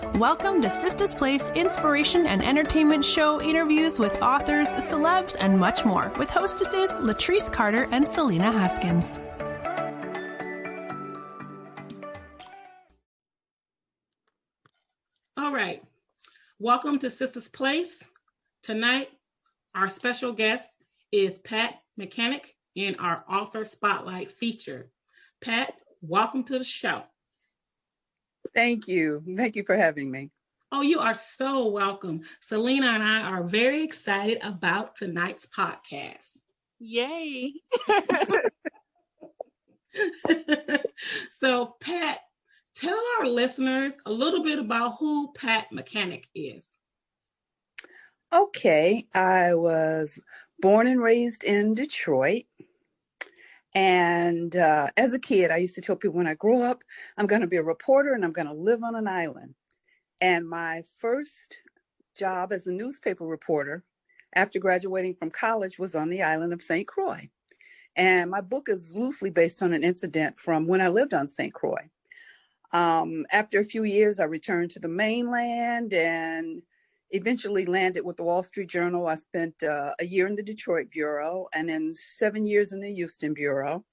Welcome to Sista's Place Inspiration and Entertainment Show interviews with authors, celebs, and much more with hostesses Latrice Carter and Selena Haskins. All right. Welcome to Sista's Place. Tonight, our special guest is Pat McKanic in our Author Spotlight feature. Pat, welcome to the show. Thank you. Thank you for having me. Oh, you are so welcome. Selena and I are very excited about tonight's podcast. Yay. So, Pat, tell our listeners a little bit about who Pat McKanic is. Okay. I was born and raised in Detroit. And as a kid, I used to tell people when I grow up, I'm going to be a reporter and I'm going to live on an island. And my first job as a newspaper reporter after graduating from college was on the island of St. Croix. And my book is loosely based on an incident from when I lived on St. Croix. After a few years, I returned to the mainland and eventually landed with the Wall Street Journal. I spent a year in the Detroit Bureau and then 7 years in the Houston Bureau.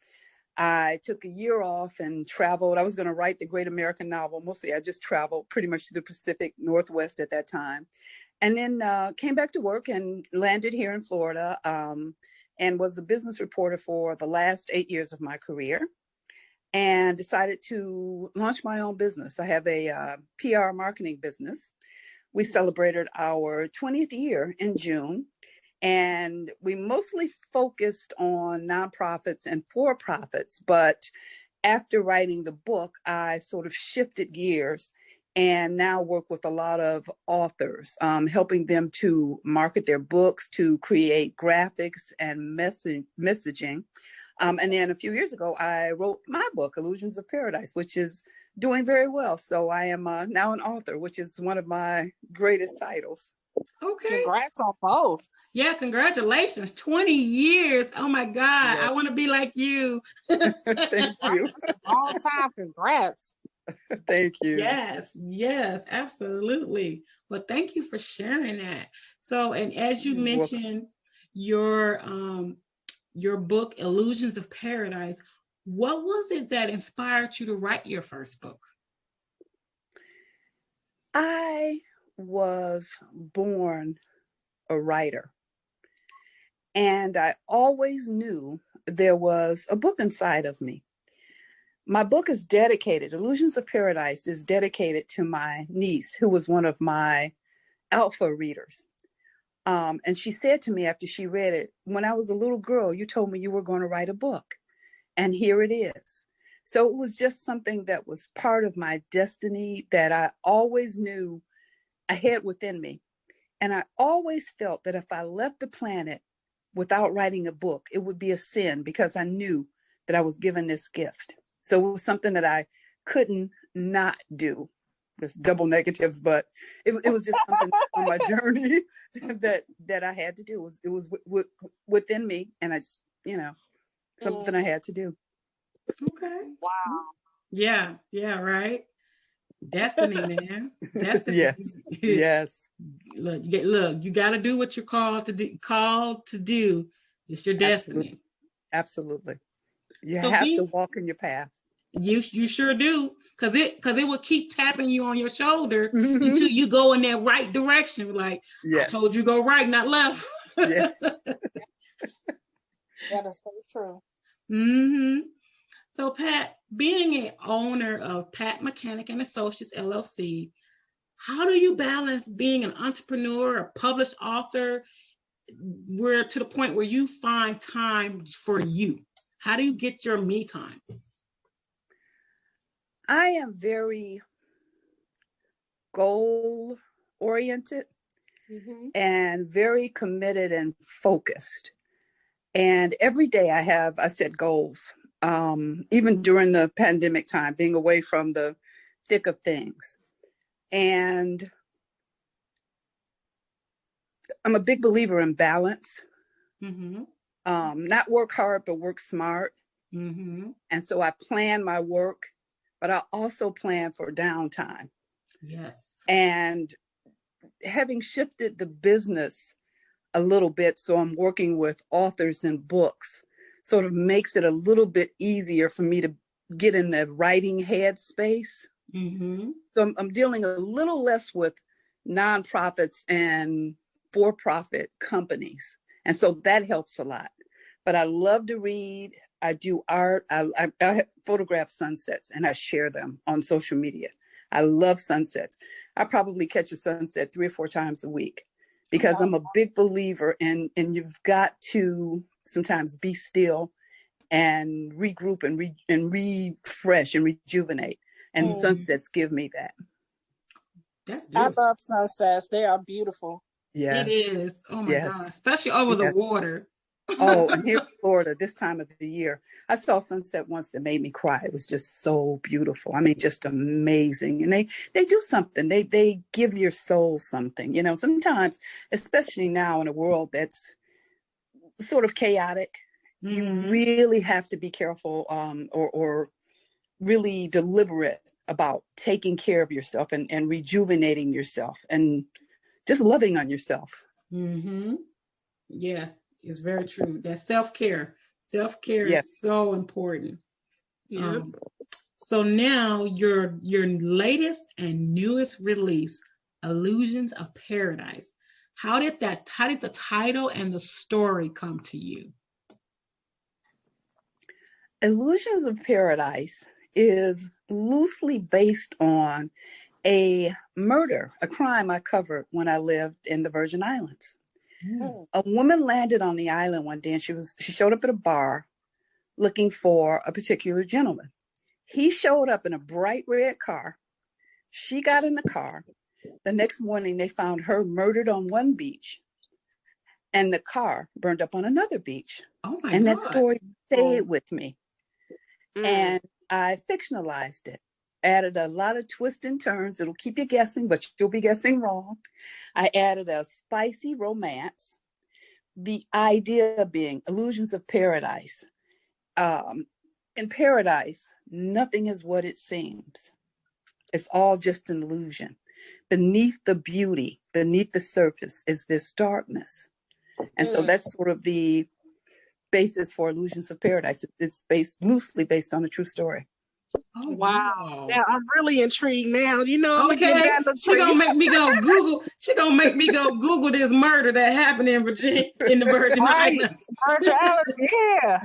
I took a year off and traveled. I was going to write the great American novel. Mostly I just traveled pretty much to the Pacific Northwest at that time. And then came back to work and landed here in Florida and was a business reporter for the last 8 years of my career and decided to launch my own business. I have a PR marketing business. We celebrated our 20th year in June, and we mostly focused on nonprofits and for-profits. But after writing the book, I sort of shifted gears and now work with a lot of authors, helping them to market their books, to create graphics and messaging. And then a few years ago, I wrote my book, Illusions of Paradise, which is doing very well. So I am now an author, which is one of my greatest titles. Okay. Congrats on both. Yeah, congratulations. 20 years. Oh my God. Yeah. I want to be like you. Thank you. All time, congrats. Thank you. Yes, absolutely. Well, thank you for sharing that. So, and as you mentioned, your book, Illusions of Paradise, what was it that inspired you to write your first book? I was born a writer, and I always knew there was a book inside of me. My book is dedicated, Illusions of Paradise is dedicated to my niece, who was one of my alpha readers. And she said to me after she read it, when I was a little girl, you told me you were going to write a book. And here it is. So it was just something that was part of my destiny that I always knew I had within me. And I always felt that if I left the planet without writing a book, it would be a sin because I knew that I was given this gift. So it was something that I couldn't not do. There's double negatives, but it was just something on my journey that I had to do. It was within me, and I just, something I had to do. Okay. Wow. Yeah, right. Destiny, man. Destiny. Yes. Look, you got to do what you're called to do. It's your destiny. Absolutely. You So have to walk in your path. You sure do, because it will keep tapping you on your shoulder until you go in that right direction. Like, yes. I told you go right, not left. Yes. That is so true. Mm-hmm. So, Pat, being an owner of Pat McKanic and Associates LLC, how do you balance being an entrepreneur, a published author, to the point where you find time for you? How do you get your me time? I am very goal-oriented and very committed and focused. And every day I set goals, even during the pandemic time, being away from the thick of things. And I'm a big believer in balance. Not work hard, but work smart. And so I plan my work, but I also plan for downtime. Yes. And having shifted the business a little bit, so I'm working with authors and books, sort of makes it a little bit easier for me to get in the writing headspace. Mm-hmm. So I'm dealing a little less with nonprofits and for-profit companies. And so that helps a lot. But I love to read. I do art. I photograph sunsets and I share them on social media. I love sunsets. I probably catch a sunset 3 or 4 times a week because I'm a big believer in you've got to sometimes be still and regroup and refresh and rejuvenate. And sunsets give me that. That's I beautiful. love sunsets. They are beautiful. Yes. It is. Oh my Yes. God. Especially over the water. Oh, and here in Florida, this time of the year, I saw sunset once that made me cry. It was just so beautiful. I mean, just amazing. And they do something. They give your soul something. You know, sometimes, especially now in a world that's sort of chaotic, you really have to be careful or really deliberate about taking care of yourself and rejuvenating yourself and just loving on yourself. Mm-hmm. Yes, it's very true. That self-care. Self-care Yes. is so important. Yeah. So now your latest and newest release, Illusions of Paradise. How did the title and the story come to you? Illusions of Paradise is loosely based on a murder, a crime I covered when I lived in the Virgin Islands. A woman landed on the island one day and she showed up at a bar looking for a particular gentleman. He showed up in a bright red car. She got in the car. The next morning they found her murdered on one beach and the car burned up on another beach. Oh my and God. that story stayed with me. And I fictionalized it, added a lot of twists and turns. It'll keep you guessing, but you'll be guessing wrong. I added a spicy romance. The idea being illusions of paradise. In paradise, nothing is what it seems. It's all just an illusion. Beneath the beauty, beneath the surface is this darkness. And so that's sort of the basis for Illusions of Paradise. It's loosely based on a true story. Oh, Wow. Yeah, I'm really intrigued now. You know, I'm gonna Okay, get down to she gonna make me go Google. She gonna make me go Google this murder that happened in Virginia, in the Virgin Islands. Virgin Islands, yeah.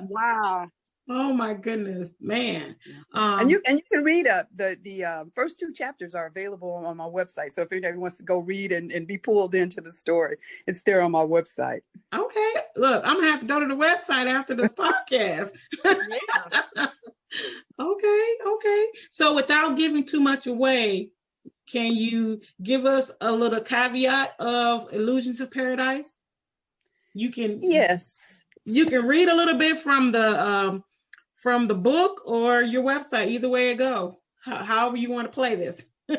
Wow. Oh my goodness, man! And you can read the first 2 chapters are available on my website. So if anybody wants to go read and be pulled into the story, it's there on my website. Okay, look, I'm gonna have to go to the website after this podcast. Yeah. Okay. So without giving too much away, can you give us a little caveat of Illusions of Paradise? Yes. You can read a little bit from the book or your website. Either way it go. However you want to play this. Why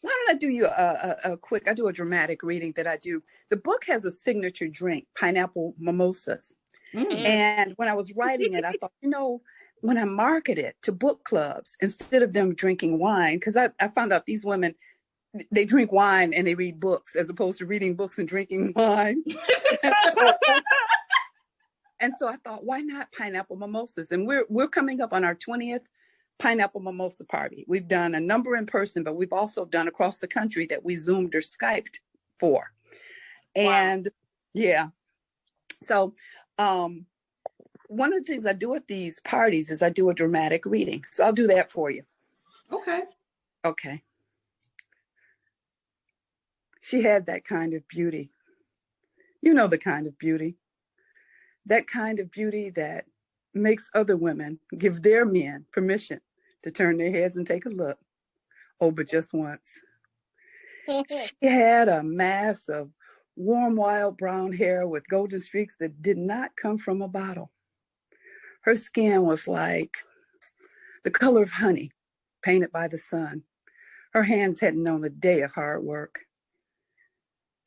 don't I do you I do a dramatic reading that I do. The book has a signature drink, pineapple mimosas. And when I was writing it, I thought, when I market it to book clubs, instead of them drinking wine, because I found out these women, they drink wine and they read books as opposed to reading books and drinking wine. And so I thought, why not pineapple mimosas? And we're coming up on our 20th pineapple mimosa party. We've done a number in person, but we've also done across the country that we Zoomed or Skyped for. And yeah. So one of the things I do at these parties is I do a dramatic reading. So I'll do that for you. Okay. She had that kind of beauty. You know the kind of beauty. That kind of beauty that makes other women give their men permission to turn their heads and take a look. Oh, but just once. She had a mass of warm, wild brown hair with golden streaks that did not come from a bottle. Her skin was like the color of honey, painted by the sun. Her hands hadn't known a day of hard work.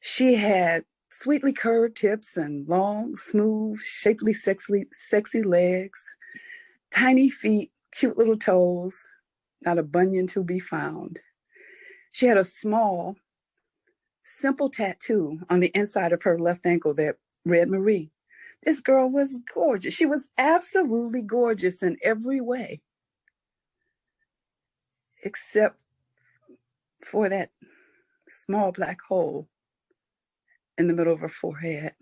She had sweetly curved hips and long, smooth, shapely, sexy legs, tiny feet, cute little toes, not a bunion to be found. She had a small, simple tattoo on the inside of her left ankle that read Marie. This girl was gorgeous. She was absolutely gorgeous in every way, except for that small black hole in the middle of her forehead,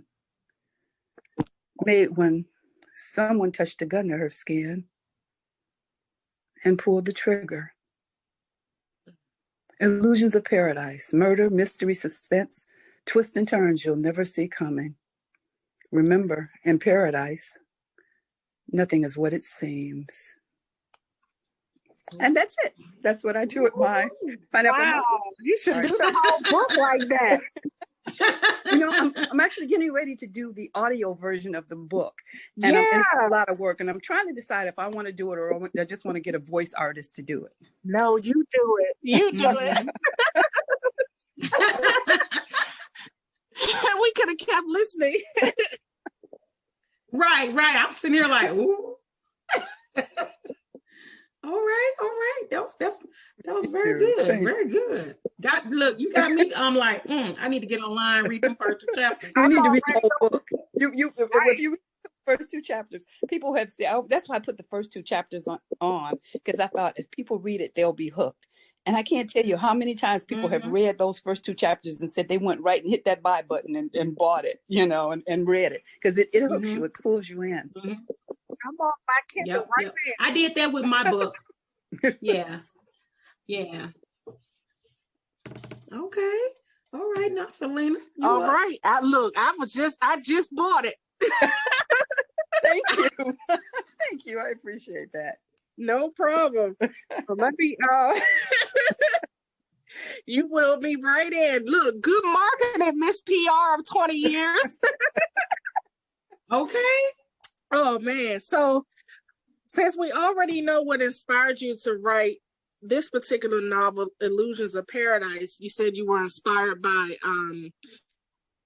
made when someone touched a gun to her skin and pulled the trigger. Illusions of paradise, murder, mystery, suspense, twists and turns you'll never see coming. Remember, in paradise, nothing is what it seems. And that's it. That's what I do with my pineapple. Wow, you should do the whole book like that. You know, I'm actually getting ready to do the audio version of the book. And it's a lot of work. And I'm trying to decide if I want to do it or I just want to get a voice artist to do it. No, you do it. You do it. We could have kept listening. Right. I'm sitting here like, ooh. All right. That was very good. Very good. Look, you got me. I'm like, I need to get online, read them first 2 chapters. You need to read the whole book. If you read the first 2 chapters, people have said, that's why I put the first 2 chapters on, because I thought if people read it, they'll be hooked. And I can't tell you how many times people have read those first 2 chapters and said they went right and hit that buy button and bought it, and read it, because it hooks you, it pulls you in. I'm on my Kindle right there. I did that with my book. Yeah. Okay. All right, now Selena. All right. I just bought it. Thank you. Thank you. I appreciate that. No problem. So let me you will be right in. Look, good marketing, Miss PR of 20 years. Okay. Oh man. So since we already know what inspired you to write this particular novel, Illusions of Paradise, you said you were inspired by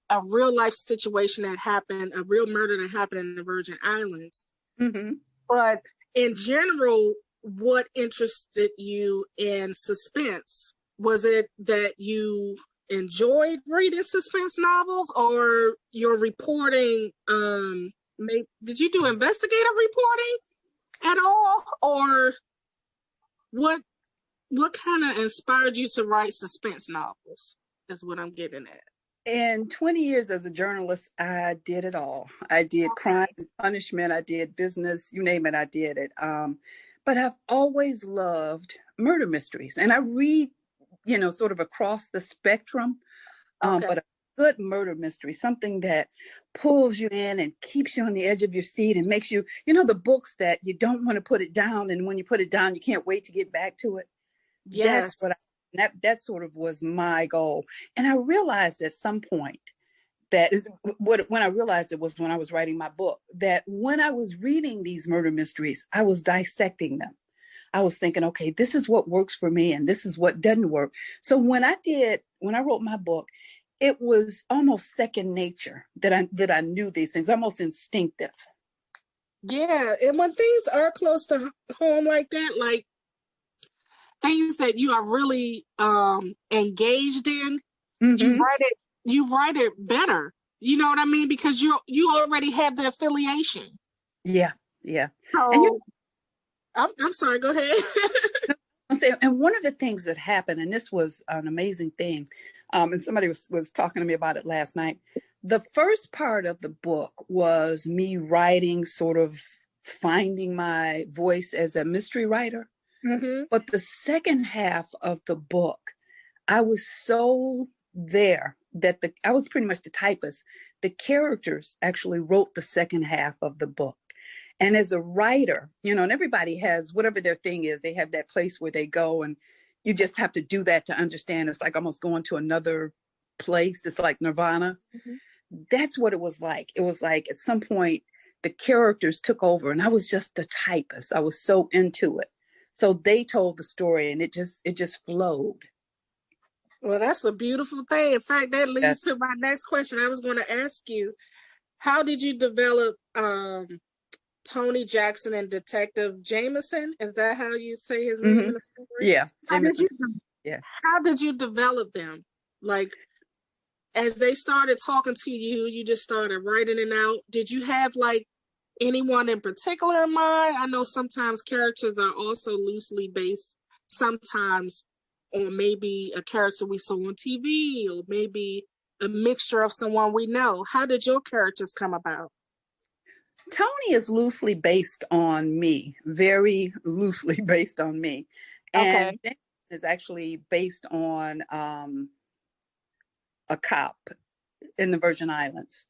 a real life situation that happened, a real murder that happened in the Virgin Islands. Mm-hmm. But in general, what interested you in suspense? Was it that you enjoyed reading suspense novels, or your reporting? Did you do investigative reporting at all, or what kind of inspired you to write suspense novels? Is what I'm getting at. In 20 years as a journalist, I did it all. I did crime and punishment. I did business, you name it, I did it. But I've always loved murder mysteries. And I read, sort of across the spectrum. But a good murder mystery, something that pulls you in and keeps you on the edge of your seat and makes you, the books that you don't want to put it down. And when you put it down, you can't wait to get back to it. Yes. That sort of was my goal. And I realized at some point when I realized it was when I was writing my book, that when I was reading these murder mysteries, I was dissecting them. I was thinking, okay, this is what works for me and this is what doesn't work. So when I wrote my book, it was almost second nature that I knew these things, almost instinctive. Yeah. And when things are close to home like that, like things that you are really engaged in, you write it better. You know what I mean? Because you already have the affiliation. Yeah. So, I'm sorry, go ahead. And one of the things that happened, and this was an amazing thing, and somebody was talking to me about it last night. The first part of the book was me writing, sort of finding my voice as a mystery writer. Mm-hmm. But the second half of the book, I was so there that I was pretty much the typist. The characters actually wrote the second half of the book. And as a writer, and everybody has whatever their thing is, they have that place where they go, and you just have to do that to understand. It's like almost going to another place. It's like Nirvana. Mm-hmm. That's what it was like. It was like at some point the characters took over and I was just the typist. I was so into it. So they told the story and it just flowed. Well, that's a beautiful thing. In fact, that leads to my next question. I was going to ask you, how did you develop Tony Jackson and Detective Jameson. Is that how you say his name in the story? Yeah, Jameson. How did you develop them? Like, as they started talking to you, you just started writing it out. Did you have like anyone in particular in mind? I know sometimes characters are also loosely based, sometimes on maybe a character we saw on TV or maybe a mixture of someone we know. How did your characters come about? Tony is loosely based on me, very loosely based on me. And Okay. Ben is actually based on a cop in the Virgin Islands.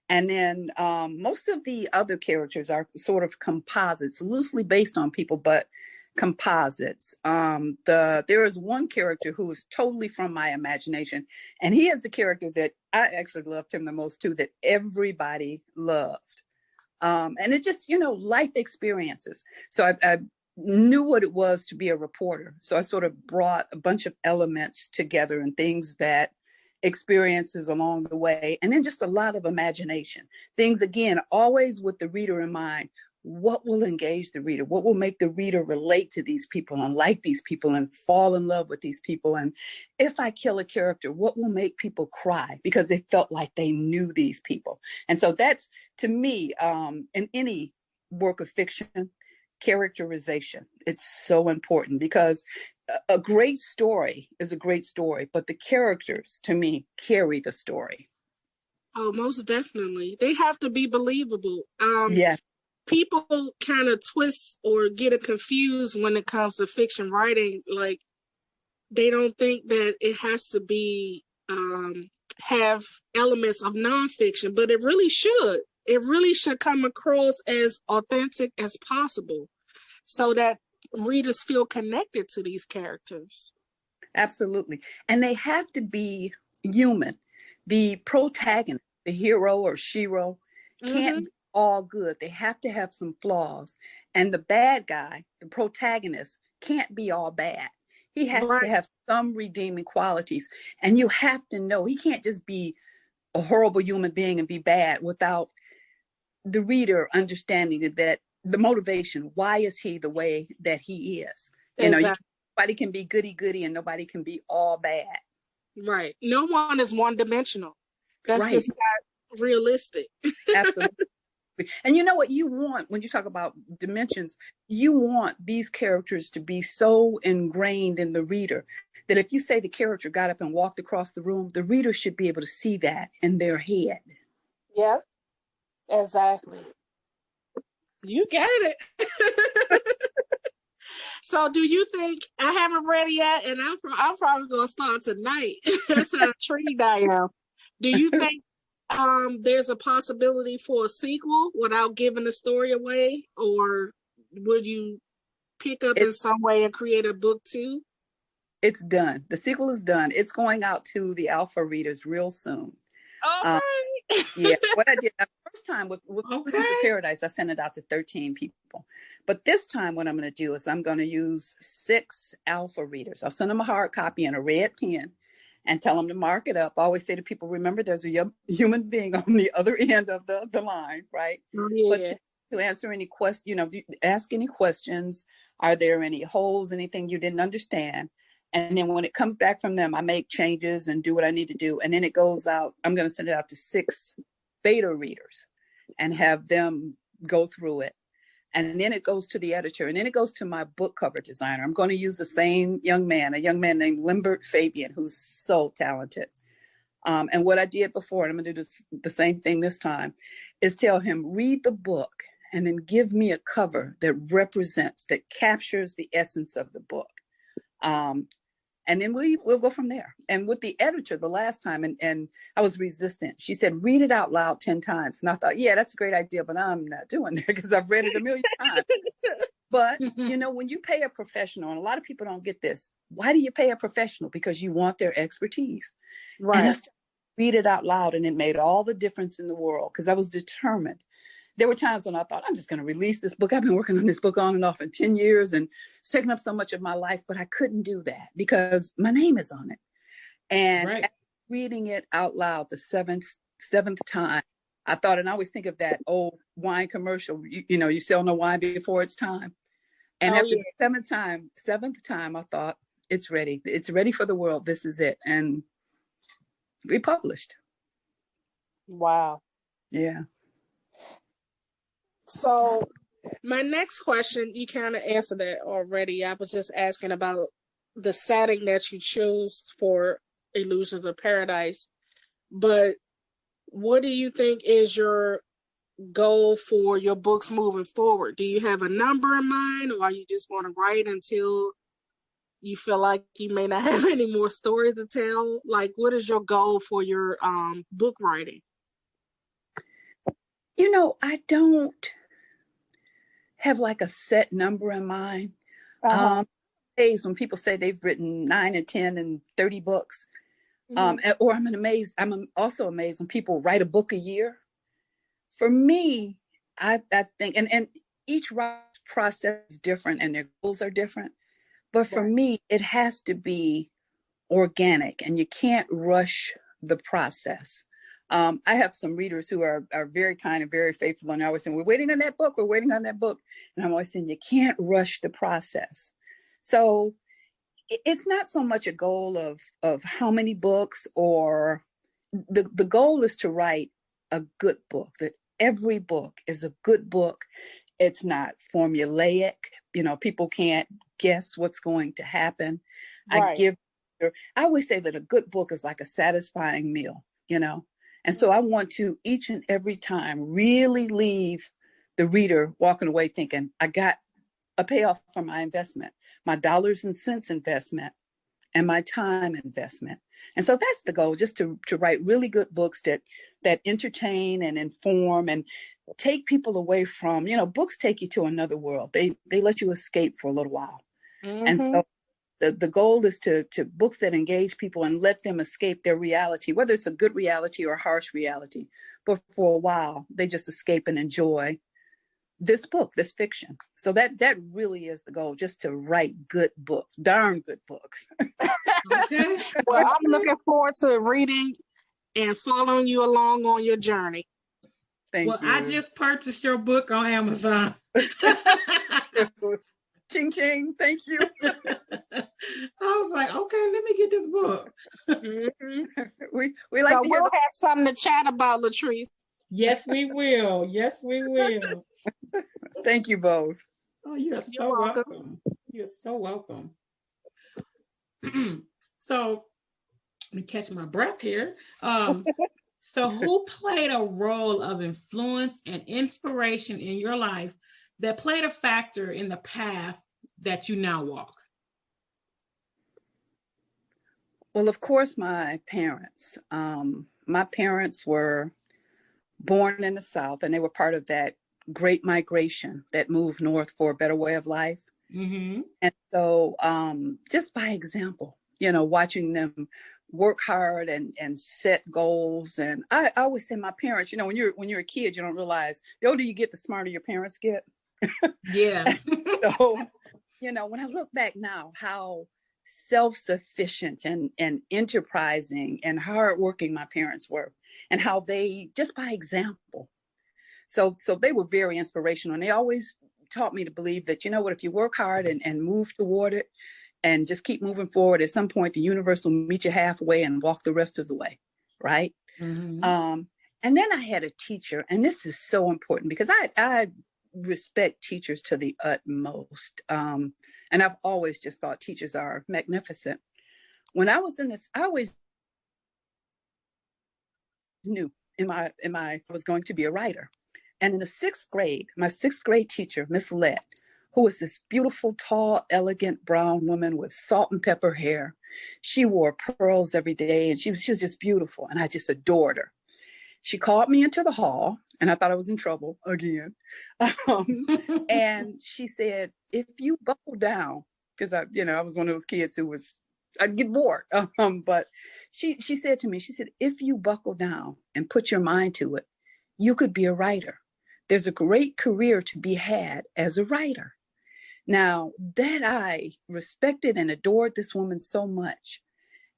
And then most of the other characters are sort of composites, loosely based on people, but composites. There is one character who is totally from my imagination, and he is the character that I actually loved him the most too, that everybody loved. And it just, life experiences. So I knew what it was to be a reporter. So I sort of brought a bunch of elements together and things that experiences along the way, and then just a lot of imagination. Things, again, always with the reader in mind. What will engage the reader? What will make the reader relate to these people and like these people and fall in love with these people? And if I kill a character, what will make people cry because they felt like they knew these people? And so that's, to me, in any work of fiction, characterization. It's so important because a great story is a great story, but the characters, to me, carry the story. Oh, most definitely. They have to be believable. Yeah. People kind of twist or get it confused when it comes to fiction writing. Like, they don't think that it has to be have elements of nonfiction, but it really should. It really should come across as authentic as possible so that readers feel connected to these characters. Absolutely. And they have to be human. The protagonist, the hero or shero, can't be all good. They have to have some flaws. And the bad guy, the protagonist, can't be all bad. He has to have some redeeming qualities. And you have to know he can't just be a horrible human being and be bad without the reader understanding that the motivation, why is he the way that he is? Nobody can be goody and nobody can be all bad. Right. No one is one-dimensional. That's just not realistic. Absolutely. And you know what you want when you talk about dimensions? You want these characters to be so ingrained in the reader that if you say the character got up and walked across the room, the reader should be able to see that in their head. Yep. Exactly. You got it. So do you think, I haven't read it yet, and I'm probably going to start tonight. That's how intrigued I am. Do you think there's a possibility for a sequel without giving the story away? Or would you pick up in some way and create a book too? It's done. The sequel is done. It's going out to the alpha readers real soon. All right. Yeah, what I did the first time with Cookies of Paradise, I sent it out to 13 people. But this time what I'm going to do is I'm going to use 6 alpha readers. I'll send them a hard copy and a red pen and tell them to mark it up. I always say to people, remember, there's a human being on the other end of the line, right? Yeah. But to answer any question, ask any questions. Are there any holes, anything you didn't understand? And then when it comes back from them, I make changes and do what I need to do. And then it goes out. I'm going to send it out to 6 beta readers and have them go through it. And then it goes to the editor. And then it goes to my book cover designer. I'm going to use the same young man, a young man named Limbert Fabian, who's so talented. And what I did before, and I'm going to do the same thing this time, is tell him, read the book and then give me a cover that captures the essence of the book. And then we'll go from there. And with the editor the last time, and I was resistant. She said, read it out loud 10 times. And I thought, yeah, that's a great idea, but I'm not doing that because I've read it a million times. But, when you pay a professional, and a lot of people don't get this, why do you pay a professional? Because you want their expertise. Right. And I started to read it out loud, and it made all the difference in the world because I was determined. There were times when I thought, I'm just going to release this book. I've been working on this book on and off for 10 years and it's taken up so much of my life, but I couldn't do that because my name is on it. And reading it out loud the seventh time, I thought, and I always think of that old wine commercial, you sell no wine before it's time. And after the seventh time, I thought, it's ready. It's ready for the world. This is it. And we published. Wow. Yeah. So my next question, you kind of answered that already. I was just asking about the setting that you chose for Illusions of Paradise. But what do you think is your goal for your books moving forward? Do you have a number in mind, or you just want to write until you feel like you may not have any more stories to tell? Like, what is your goal for your book writing? I don't have like a set number in mind. Days when people say they've written 9 and 10 and 30 books, or I'm also amazed when people write a book a year. For me, I think, and each writing process is different and their goals are different. But for me, it has to be organic, and you can't rush the process. I have some readers who are very kind and very faithful, and I always say, we're waiting on that book. We're waiting on that book. And I'm always saying, you can't rush the process. So it's not so much a goal of how many books, or the goal is to write a good book, that every book is a good book. It's not formulaic. People can't guess what's going to happen. Right. I always say that a good book is like a satisfying meal, And so I want to each and every time really leave the reader walking away thinking, I got a payoff for my investment, my dollars and cents investment, and my time investment. And so that's the goal, just to write really good books that entertain and inform and take people away from, books take you to another world. They let you escape for a little while. Mm-hmm. And so the goal is to books that engage people and let them escape their reality, whether it's a good reality or a harsh reality. But for a while, they just escape and enjoy this book, this fiction. So that really is the goal, just to write good books, darn good books. Okay. Well, I'm looking forward to reading and following you along on your journey. Thank you. I just purchased your book on Amazon. Ching ching, thank you. I was like, okay, let me get this book. we like so to we'll have something to chat about, Latrice. Yes, we will. Yes, we will. Thank you both. Oh, you are so welcome. You're so welcome. So let me catch my breath here. So who played a role of influence and inspiration in your life that played a factor in the path that you now walk? Well, of course, my parents. My parents were born in the South, and they were part of that great migration that moved north for a better way of life. Mm-hmm. And so just by example, watching them work hard and set goals. And I always say my parents, when you're a kid, you don't realize the older you get, the smarter your parents get. Yeah. So, when I look back now, how self-sufficient and enterprising and hardworking my parents were, and how they, just by example. So they were very inspirational, and they always taught me to believe that, if you work hard and move toward it and just keep moving forward, at some point the universe will meet you halfway and walk the rest of the way, right? Mm-hmm. And then I had a teacher, and this is so important because I respect teachers to the utmost. And I've always just thought teachers are magnificent. When I was in this, I always knew I was going to be a writer. And in the 6th grade, my 6th grade teacher, Miss Lett, who was this beautiful, tall, elegant brown woman with salt and pepper hair. She wore pearls every day, and she was just beautiful, and I just adored her. She called me into the hall, and I thought I was in trouble again. And she said, if you buckle down, because I was one of those kids who I'd get bored. But she said to me, she said, if you buckle down and put your mind to it, you could be a writer. There's a great career to be had as a writer. Now, that I respected and adored this woman so much,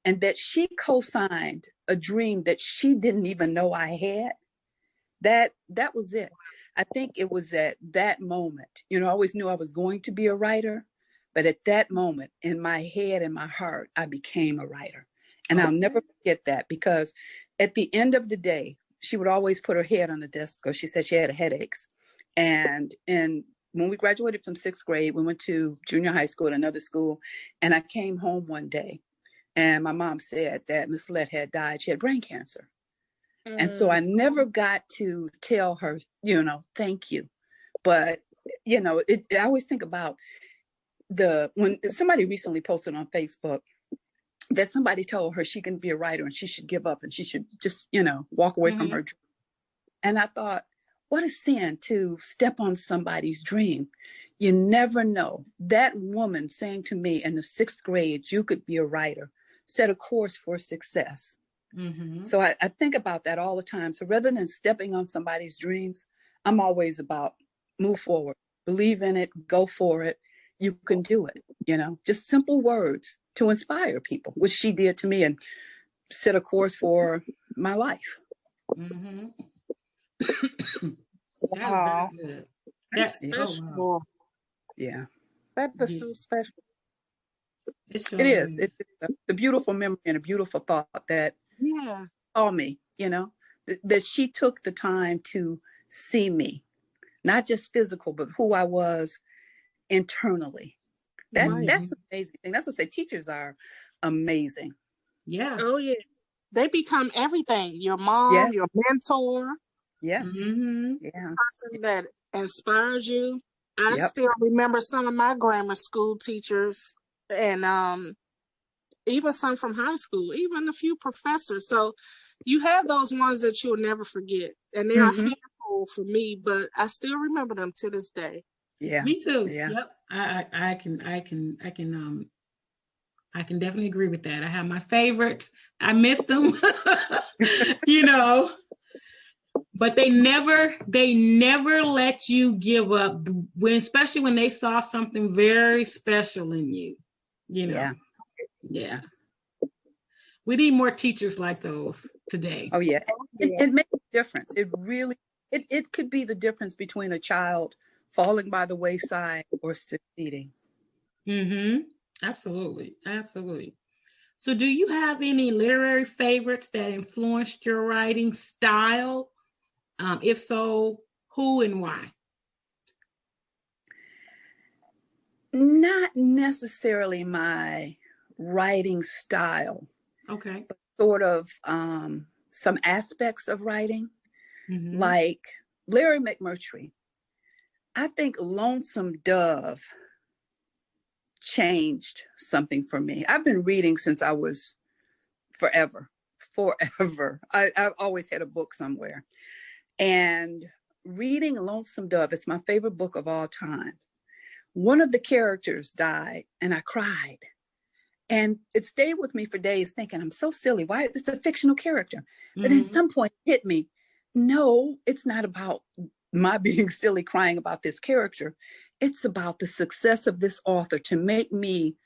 and that she co-signed a dream that she didn't even know I had, That was it. I think it was at that moment, I always knew I was going to be a writer, but at that moment in my head and my heart, I became a writer. And I'll never forget that, because at the end of the day, she would always put her head on the desk because she said she had headaches. And when we graduated from 6th grade, we went to junior high school at another school. And I came home one day and my mom said that Miss Lett had died. She had brain cancer. And so I never got to tell her, thank you. But, I always think about when somebody recently posted on Facebook that somebody told her she can be a writer and she should give up and she should just, walk away from her dream. And I thought, what a sin to step on somebody's dream. You never know. That woman saying to me in the 6th grade, you could be a writer, set a course for success. Mm-hmm. So I think about that all the time. So rather than stepping on somebody's dreams, I'm always about move forward, believe in it, go for it. You can do it, just simple words to inspire people, which she did to me and set a course for my life. Mm-hmm. Wow. That's very good. That's special. Oh, wow. Yeah. That is so special. It is. It's a beautiful memory and a beautiful thought that saw me, that she took the time to see me, not just physical, but who I was internally. That's an amazing thing. That's what I say. Teachers are amazing. Yeah. Oh yeah. They become everything. Your mom, your mentor. Yes. Mm-hmm. Yeah. Person that inspires you. I still remember some of my grammar school teachers and even some from high school, even a few professors. So you have those ones that you'll never forget. And they're a handful for me, but I still remember them to this day. Yeah. Me too. Yeah. Yep. I can definitely agree with that. I have my favorites. I missed them, but they never let you give up especially when they saw something very special in you, Yeah. We need more teachers like those today. Oh yeah. It makes a difference. It really, it could be the difference between a child falling by the wayside or succeeding. Mm-hmm. Absolutely. Absolutely. So do you have any literary favorites that influenced your writing style? If so, who and why? Not necessarily my writing style. Okay. But sort of some aspects of writing, like Larry McMurtry. I think Lonesome Dove changed something for me. I've been reading since I was forever. I've always had a book somewhere. And reading Lonesome Dove, it's my favorite book of all time. One of the characters died and I cried. And it stayed with me for days thinking, I'm so silly. Why? It's a fictional character. But at some point it hit me. No, it's not about my being silly crying about this character. It's about the success of this author to make me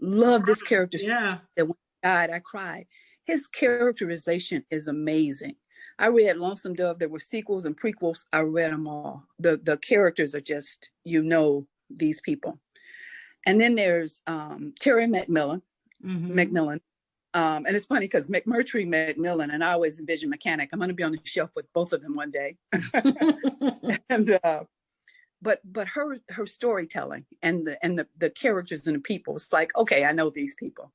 love this character. Yeah. That when he died, I cried. His characterization is amazing. I read Lonesome Dove. There were sequels and prequels. I read them all. The characters are just, these people. And then there's Terry McMillan. And it's funny because McMurtry, McMillan, and I always envision McKanic. I'm going to be on the shelf with both of them one day. And but her storytelling and the characters and the people, it's like, okay, I know these people.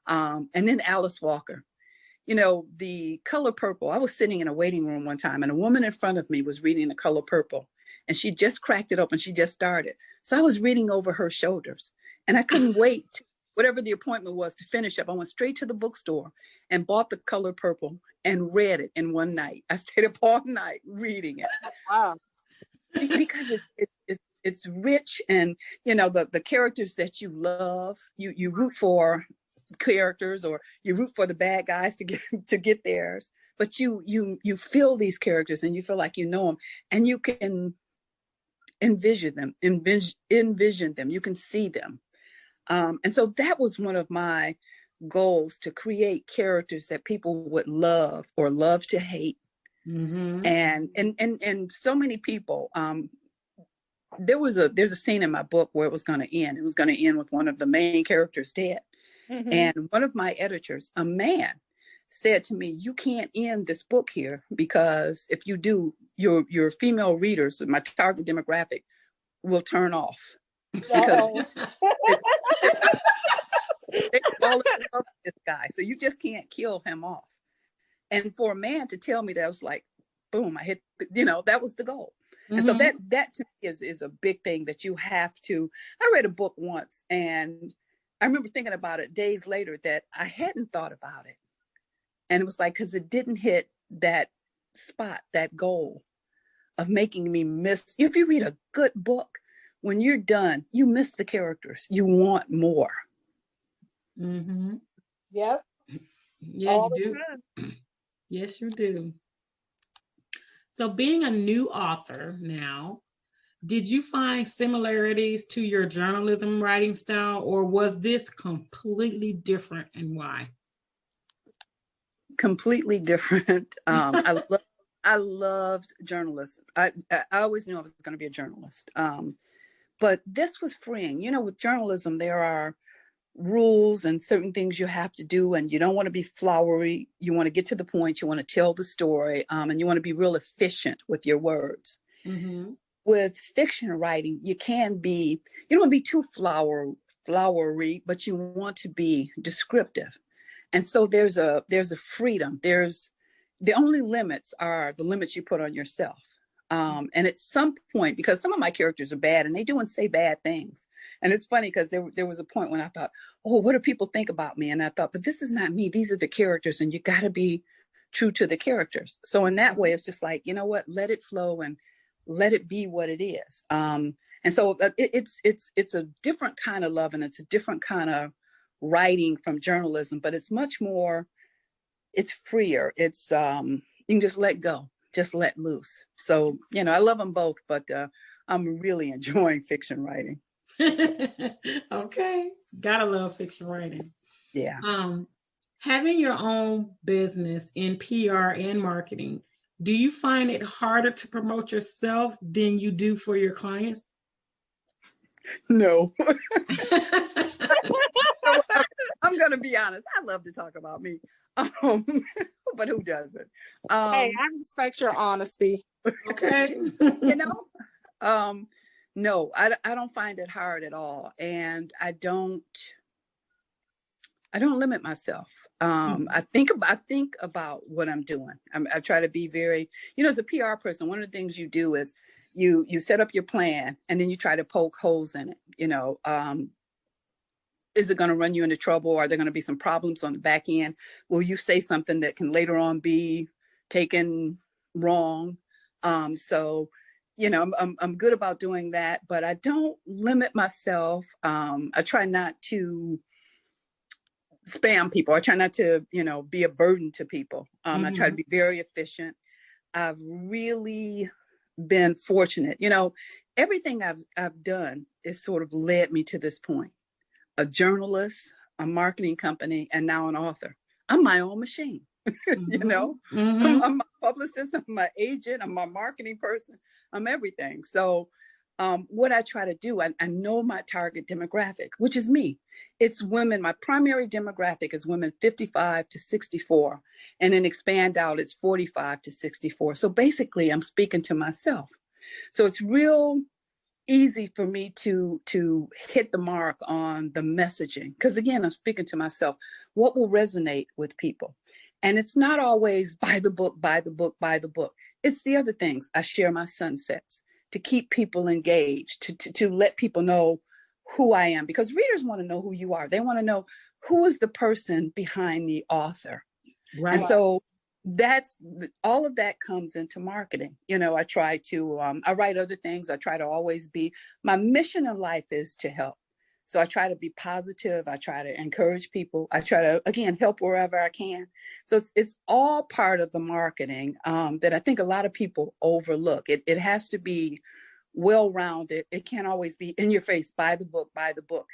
And then Alice Walker. The Color Purple. I was sitting in a waiting room one time and a woman in front of me was reading The Color Purple and she just cracked it open. She just started. So I was reading over her shoulders and I couldn't wait, whatever the appointment was, to finish up. I went straight to the bookstore and bought The Color Purple and read it in one night. I stayed up all night reading it. Wow. Because it's rich and, the characters that you love, you root for characters or you root for the bad guys to get theirs, but you feel these characters and you feel like you know them and you can envision them, you can see them. And so that was one of my goals, to create characters that people would love or love to hate, Mm-hmm. And so many people, there's a scene in my book where it was going to end. It was going to end with one of the main characters dead. Mm-hmm. And one of my editors, a man, said to me, "You can't end this book here, because if you do, your female readers, my target demographic, will turn off." Because they fall in love with this guy. So you just can't kill him off. And for a man to tell me that, I was like, boom, I hit, that was the goal. Mm-hmm. And so that to me is a big thing that you have to. I read a book once, and I remember thinking about it days later that I hadn't thought about it. And it was like, because it didn't hit that spot, that goal of making me miss. If you read a good book, when you're done, you miss the characters. You want more. Mm-hmm. Yep. Yeah, all you do. Yes, you do. So being a new author now, did you find similarities to your journalism writing style, or was this completely different, and why? Completely different. I loved journalism. I always knew I was going to be a journalist. But this was freeing. With journalism, there are rules and certain things you have to do, and you don't want to be flowery. You want to get to the point. You want to tell the story, and you want to be real efficient with your words. Mm-hmm. With fiction writing, you don't want to be too flowery, but you want to be descriptive. And so there's a freedom. The only limits are the limits you put on yourself. And at some point, because some of my characters are bad and they do and say bad things. And it's funny because there was a point when I thought, oh, what do people think about me? And I thought, but this is not me. These are the characters, and you got to be true to the characters. So in that way, it's just like, you know what, let it flow and let it be what it is. And so it's a different kind of love, and it's a different kind of writing from journalism, but it's much more, it's freer. It's, you can just let go, just let loose. So, I love them both, but I'm really enjoying fiction writing. Okay. Gotta love fiction writing. Yeah. Having your own business in PR and marketing, do you find it harder to promote yourself than you do for your clients? No. I'm going to be honest. I love to talk about me. But who doesn't? Hey, I respect your honesty. Okay. No, I don't find it hard at all. And I don't limit myself. I think about what I'm doing. I try to be very, as a PR person, one of the things you do is you set up your plan, and then you try to poke holes in it. Is it going to run you into trouble? Are there going to be some problems on the back end? Will you say something that can later on be taken wrong? So, I'm good about doing that, but I don't limit myself. I try not to spam people. I try not to, be a burden to people. Mm-hmm. I try to be very efficient. I've really been fortunate. Everything I've done is sort of led me to this point. A journalist, a marketing company, and now an author. I'm my own machine. Mm-hmm. Mm-hmm. I'm my publicist, I'm my agent, I'm my marketing person, I'm everything. So what I try to do, I know my target demographic, which is me. It's women. My primary demographic is women 55 to 64, and then expand out, it's 45 to 64. So basically I'm speaking to myself. So it's real easy for me to hit the mark on the messaging, because again, I'm speaking to myself. What will resonate with people? And it's not always buy the book. It's the other things. I share my sunsets to keep people engaged, to let people know who I am, because readers want to know who you are. They want to know who is the person behind the author. Right. And so that's all of that comes into marketing. I try to, I write other things. I try to always be, my mission in life is to help. So I try to be positive. I try to encourage people. I try to, again, help wherever I can. So it's all part of the marketing that I think a lot of people overlook. It has to be well-rounded. It can't always be in your face, buy the book.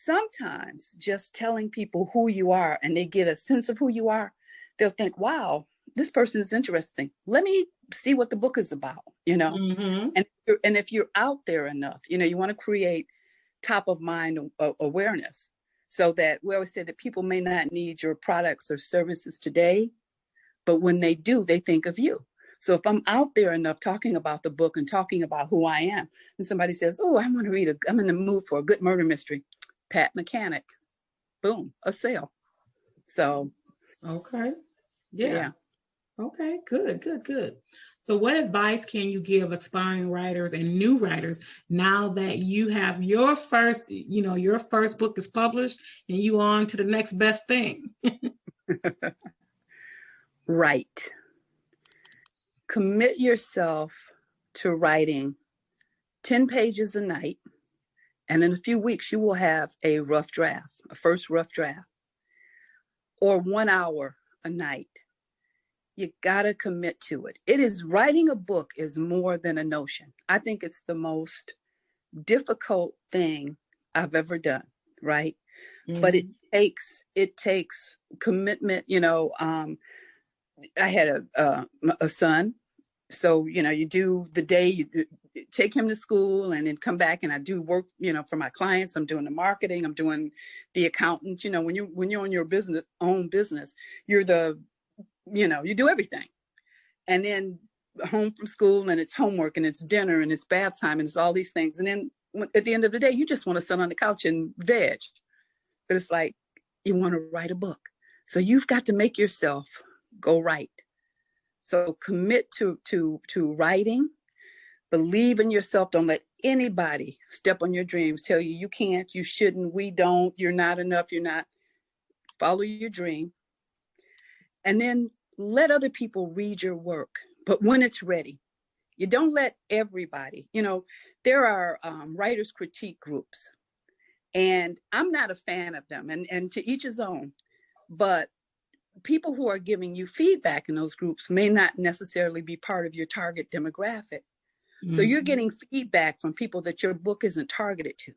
Sometimes just telling people who you are and they get a sense of who you are, they'll think, wow, this person is interesting. Let me see what the book is about, you know? Mm-hmm. And if you're out there enough, you know, you want to create top of mind awareness, so that we always say that people may not need your products or services today, but when they do, they think of you. So if I'm out there enough talking about the book and talking about who I am, and somebody says, oh, I want to read I'm in the mood for a good murder mystery, Pat McKanic, boom, a sale. So. Okay. Yeah. Yeah. Okay, good. So what advice can you give aspiring writers and new writers now that you have your first book is published and you on to the next best thing? Write. Commit yourself to writing 10 pages a night, and in a few weeks you will have a first rough draft, or 1 hour a night. You gotta commit to it. Writing a book is more than a notion. I think it's the most difficult thing I've ever done, right? Mm-hmm. But it takes commitment. You know, I had a son, so you know, you do the day, you take him to school, and then come back, and I do work, you know, for my clients. I'm doing the marketing, I'm doing the accountant. You know, when you're on your own business, you do everything. And then home from school, and it's homework, and it's dinner, and it's bath time, and it's all these things. And then at the end of the day, you just want to sit on the couch and veg. But it's like, you want to write a book. So you've got to make yourself go write. So commit to writing. Believe in yourself. Don't let anybody step on your dreams, tell you you can't, you shouldn't, we don't, you're not enough, you're not. Follow your dream. And then let other people read your work, but when it's ready. You don't let everybody, you know, there are writers' critique groups, and I'm not a fan of them, and to each his own, but people who are giving you feedback in those groups may not necessarily be part of your target demographic. Mm-hmm. So you're getting feedback from people that your book isn't targeted to.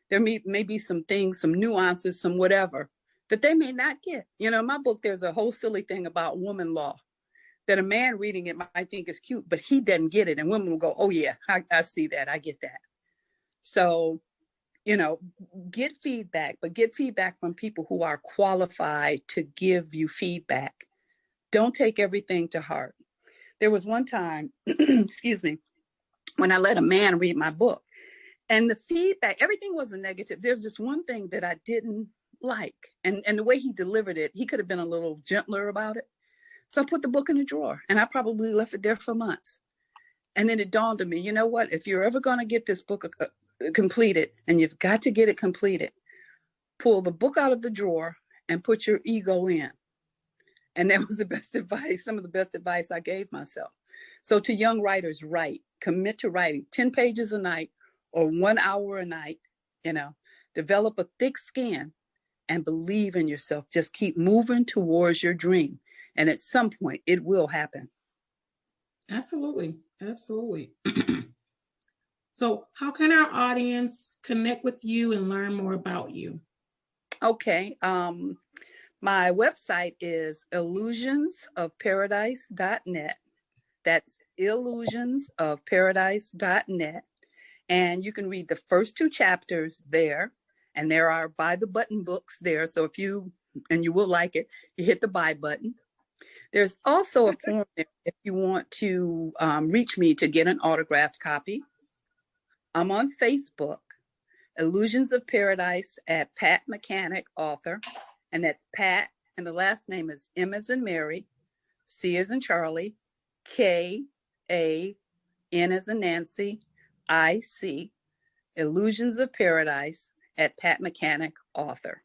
There may be some things, some nuances, some whatever that they may not get. You know, in my book, there's a whole silly thing about woman law that a man reading it might think is cute, but he doesn't get it. And women will go, oh yeah, I see that. I get that. So, you know, get feedback, but get feedback from people who are qualified to give you feedback. Don't take everything to heart. There was one time, excuse me, when I let a man read my book, and the feedback, everything wasn't negative. There's just one thing that I didn't like. And the way he delivered it, he could have been a little gentler about it. So I put the book in a drawer, and I probably left it there for months. And then it dawned on me, you know what? If you're ever going to get this book completed, and you've got to get it completed, pull the book out of the drawer and put your ego in. And that was the best advice, some of the best advice I gave myself. So to young writers, write, commit to writing 10 pages a night or 1 hour a night, you know, develop a thick skin and believe in yourself. Just keep moving towards your dream. And at some point it will happen. Absolutely. So how can our audience connect with you and learn more about you? Okay. My website is illusionsofparadise.net. That's illusionsofparadise.net. And you can read the first 2 chapters there. And there are buy the button books there. So if you will like it, you hit the buy button. There's also a form there if you want to reach me to get an autographed copy. I'm on Facebook, Illusions of Paradise at Pat McKanic, author. And that's Pat, and the last name is M as in Mary, C as in Charlie, K, A, N as in Nancy, I, C, Illusions of Paradise at Pat McKanic, author.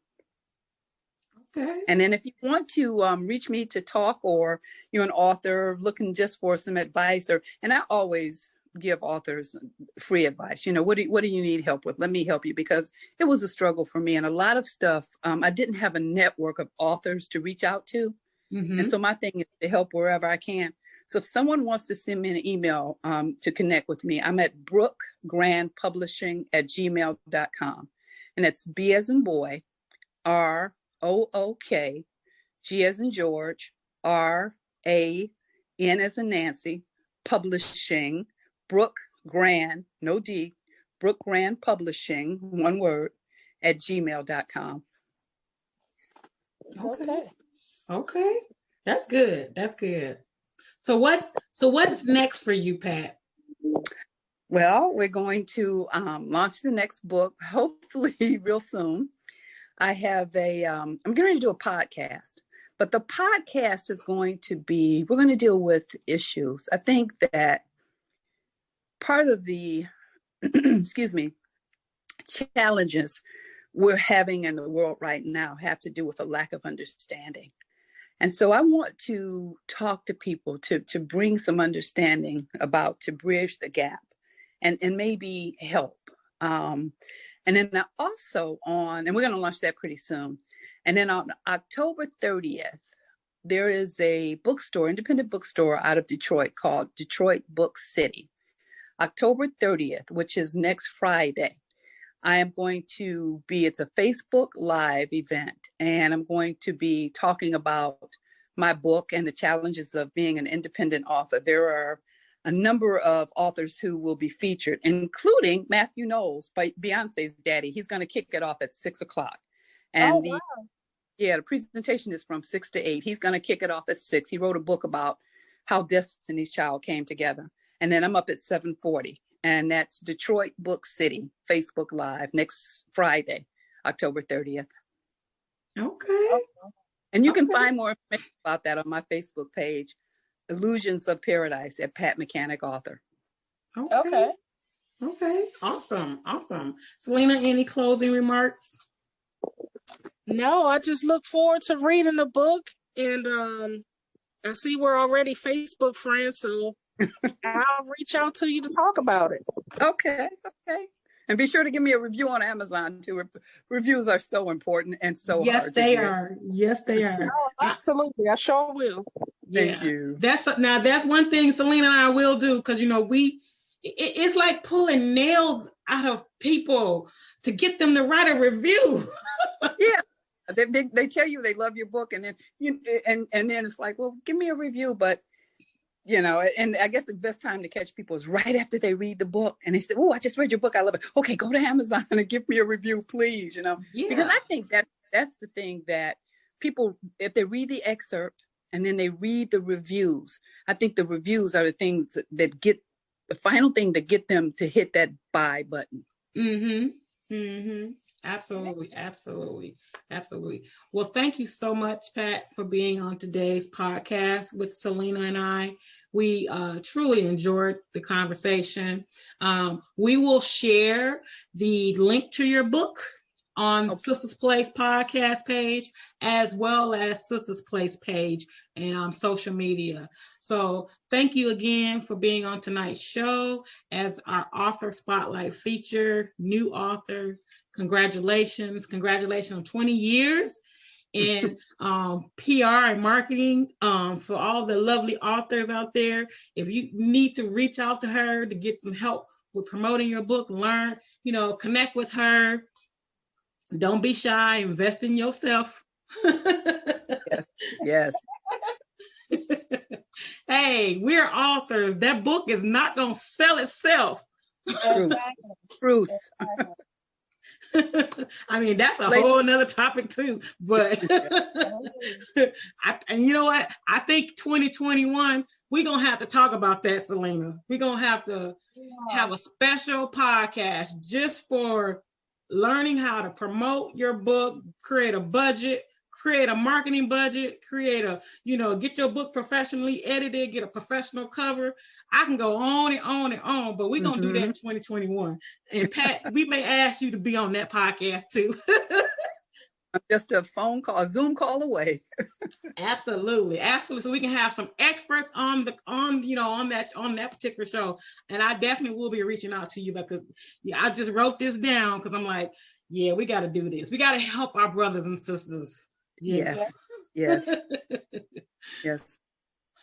Okay. And then if you want to reach me to talk, or you're an author looking just for some advice, and I always give authors free advice. You know, what do you need help with? Let me help you, because it was a struggle for me. And a lot of stuff, I didn't have a network of authors to reach out to. Mm-hmm. And so my thing is to help wherever I can. So if someone wants to send me an email to connect with me, I'm at brookgrandpublishing@gmail.com. And that's B as in boy, ROOK, G as in George, RAND A, N as in Nancy, Publishing, Brooke Grand, no D, Brooke Grand Publishing, one word, at gmail.com. Okay. That's good. That's good. So what's next for you, Pat? Well, we're going to launch the next book, hopefully real soon. I have I'm getting ready to do a podcast, but the podcast is going to be, we're going to deal with issues. I think that part of the, excuse me, challenges we're having in the world right now have to do with a lack of understanding. And so I want to talk to people to bring some understanding about, to bridge the gap and maybe help. And then also and we're going to launch that pretty soon. And then on October 30th, there is a bookstore, independent bookstore out of Detroit called Detroit Book City. October 30th, which is next Friday. I am going to it's a Facebook Live event, and I'm going to be talking about my book and the challenges of being an independent author. There are a number of authors who will be featured, including Matthew Knowles, Beyonce's daddy. He's going to kick it off at 6:00. And the presentation is from 6 to 8. He's going to kick it off at 6. He wrote a book about how Destiny's Child came together. And then I'm up at 7:40. And that's Detroit Book City, Facebook Live, next Friday, October 30th. Okay. And you can find more information about that on my Facebook page, Illusions of Paradise, at Pat McKanic, author. Okay. Awesome. Selena, any closing remarks? No, I just look forward to reading the book. And I see we're already Facebook friends, so I'll reach out to you to talk about it. Okay. And be sure to give me a review on Amazon too. Reviews are so important and so hard. Yes, they are. Oh, absolutely. I sure will. Thank you. That's one thing Selena and I will do, because it's like pulling nails out of people to get them to write a review. Yeah. They tell you they love your book, and then and then it's like, well, give me a review, but and I guess the best time to catch people is right after they read the book and they say, oh, I just read your book, I love it. Okay, go to Amazon and give me a review, please. Because I think that's the thing that people, if they read the excerpt and then they read the reviews, I think the reviews are the things that get the final thing to get them to hit that buy button. Absolutely. Well, thank you so much, Pat, for being on today's podcast with Selena and I. We truly enjoyed the conversation. We will share the link to your book on Sisters Place podcast page, as well as Sisters Place page and on social media. So thank you again for being on tonight's show as our Author Spotlight feature, new authors. Congratulations on 20 years in PR and marketing for all the lovely authors out there. If you need to reach out to her to get some help with promoting your book, learn, connect with her. Don't be shy, invest in yourself. Yes. Hey, we're authors. That book is not going to sell itself. Truth. I mean, that's a whole nother topic too, but and you know what? I think 2021, we're going to have to talk about that, Selena. We're going to have to have a special podcast just for learning how to promote your book, create a budget, create a marketing budget, get your book professionally edited, get a professional cover. I can go on and on and on, but we're going to do that in 2021. And Pat, we may ask you to be on that podcast too. I'm just a phone call, a Zoom call away. Absolutely. So we can have some experts on that particular show. And I definitely will be reaching out to you, because I just wrote this down because I'm like, yeah, we got to do this. We got to help our brothers and sisters. Yes.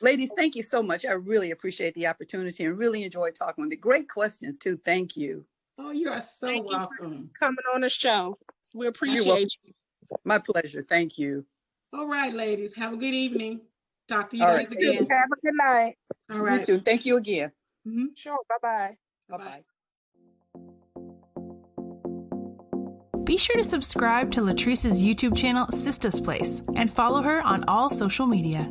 Ladies, thank you so much. I really appreciate the opportunity and really enjoyed talking with you. Great questions too. Thank you. Oh, you are so welcome. Coming on the show. We appreciate you. My pleasure. Thank you. All right, ladies. Have a good evening. Talk to you All guys right. again. Have a good night. All right. You too. Thank you again. Mhm. Sure. Bye-bye. Bye-bye. Be sure to subscribe to Latrice's YouTube channel, Sista's Place, and follow her on all social media.